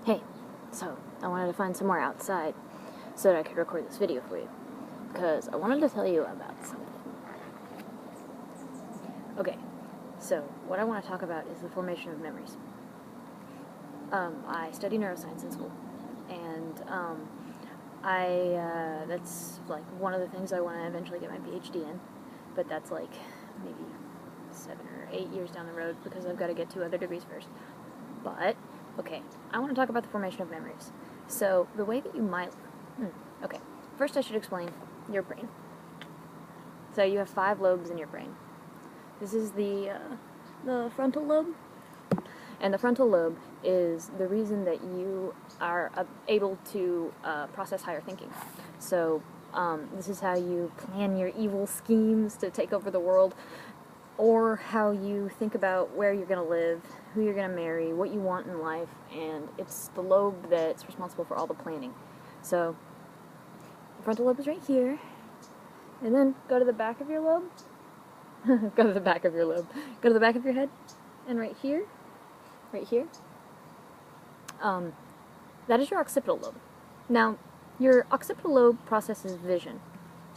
Hey, so I wanted to find somewhere outside so that I could record this video for you, because I wanted to tell you about something. Okay, so what I want to talk about is the formation of memories. I study neuroscience in school, and that's like one of the things I want to eventually get my PhD in, but that's like maybe 7 or 8 years down the road because I've got to get 2 other degrees first. But, okay, I want to talk about the formation of memories. So, the way that you might... okay, first I should explain your brain. So you have 5 lobes in your brain. This is the frontal lobe. And the frontal lobe is the reason that you are able to process higher thinking. So, this is how you plan your evil schemes to take over the world, or how you think about where you're going to live, who you're going to marry, what you want in life, and it's the lobe that's responsible for all the planning. So, the frontal lobe is right here, and then go to the back of your lobe, go to the back of your lobe, go to the back of your head, and right here, that is your occipital lobe. Now, your occipital lobe processes vision,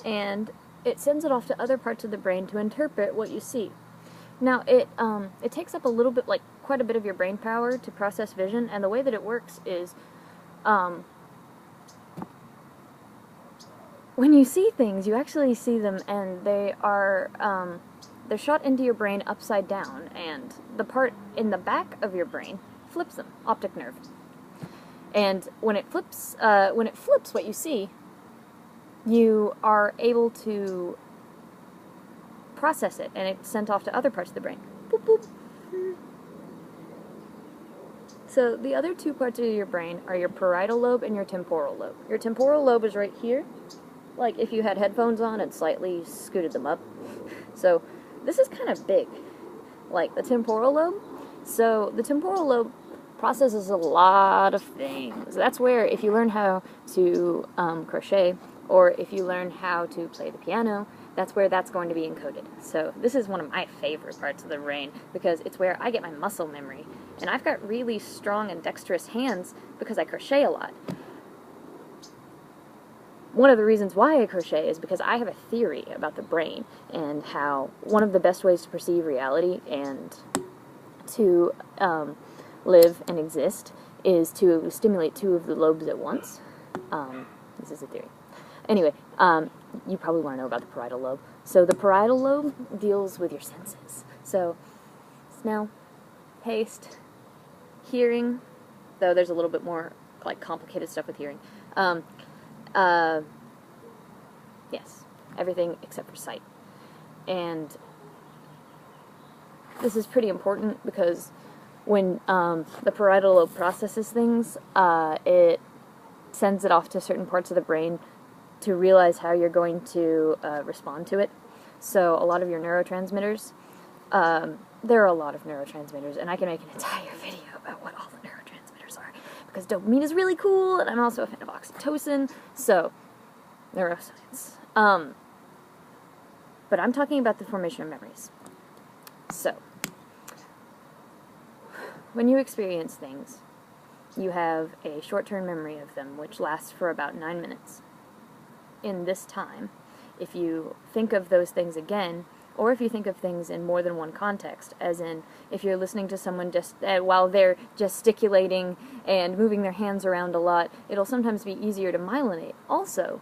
and it sends it off to other parts of the brain to interpret what you see. Now, it takes up a little bit, like quite a bit of your brain power to process vision, and the way that it works is, when you see things, you actually see them, and they are, they're shot into your brain upside down, and the part in the back of your brain flips them, optic nerve. And when it flips what you see, you are able to process it, and it's sent off to other parts of the brain. Boop, boop. So the other 2 parts of your brain are your parietal lobe and your temporal lobe. Your temporal lobe is right here, like if you had headphones on and slightly scooted them up. So this is kind of big, like the temporal lobe. So the temporal lobe processes a lot of things. That's where, if you learn how to crochet, or if you learn how to play the piano, that's where that's going to be encoded. So this is one of my favorite parts of the brain, because it's where I get my muscle memory. And I've got really strong and dexterous hands because I crochet a lot. One of the reasons why I crochet is because I have a theory about the brain, and how one of the best ways to perceive reality and to live and exist is to stimulate 2 of the lobes at once. This is a theory. Anyway, you probably want to know about the parietal lobe. So the parietal lobe deals with your senses. So, smell, taste, hearing, though there's a little bit more like complicated stuff with hearing. Yes, everything except for sight. And this is pretty important because when the parietal lobe processes things, it sends it off to certain parts of the brain to realize how you're going to respond to it. So a lot of your neurotransmitters, there are a lot of neurotransmitters, and I can make an entire video about what all the neurotransmitters are, because dopamine is really cool, and I'm also a fan of oxytocin, so neuroscience. But I'm talking about the formation of memories. So, when you experience things, you have a short-term memory of them, which lasts for about 9 minutes. In this time, if you think of those things again, or if you think of things in more than one context, as in, if you're listening to someone just while they're gesticulating and moving their hands around a lot, it'll sometimes be easier to myelinate. Also,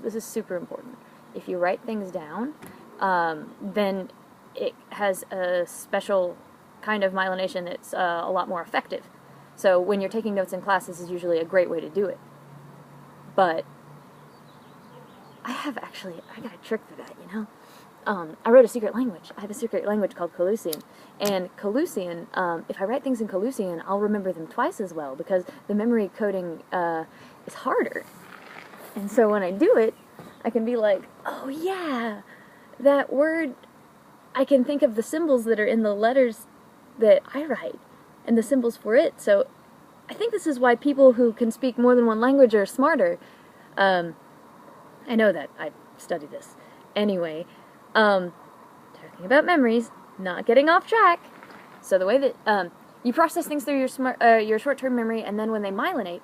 this is super important, if you write things down, then it has a special kind of myelination that's a lot more effective. So when you're taking notes in class, this is usually a great way to do it. But I got a trick for that, you know? I wrote a secret language. I have a secret language called Calusian. And Calusian, if I write things in Calusian, I'll remember them twice as well, because the memory coding is harder. And so when I do it, I can be like, oh yeah, that word, I can think of the symbols that are in the letters that I write, and the symbols for it. So I think this is why people who can speak more than one language are smarter. I know that. I studied this. Anyway, talking about memories, not getting off track. So the way that, you process things through your short-term memory, and then when they myelinate,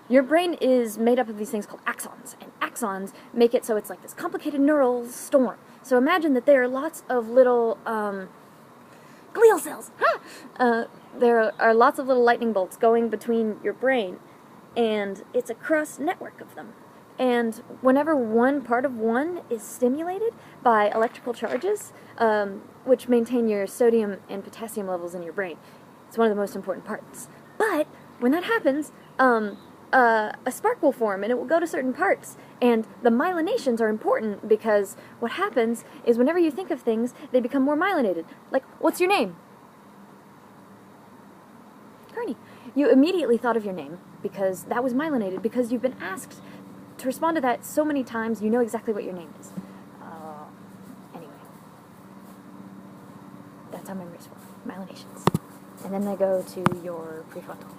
your brain is made up of these things called axons, and axons make it so it's like this complicated neural storm. So imagine that there are lots of little glial cells. There are lots of little lightning bolts going between your brain, and it's a cross network of them. And whenever one part of one is stimulated by electrical charges, which maintain your sodium and potassium levels in your brain, it's one of the most important parts. But when that happens, a spark will form, and it will go to certain parts. And the myelinations are important because what happens is whenever you think of things, they become more myelinated. Like, what's your name? Carni. You immediately thought of your name because that was myelinated, because you've been asked to respond to that so many times, you know exactly what your name is. Anyway. That's how memories work. Myelinations. And then they go to your prefrontal.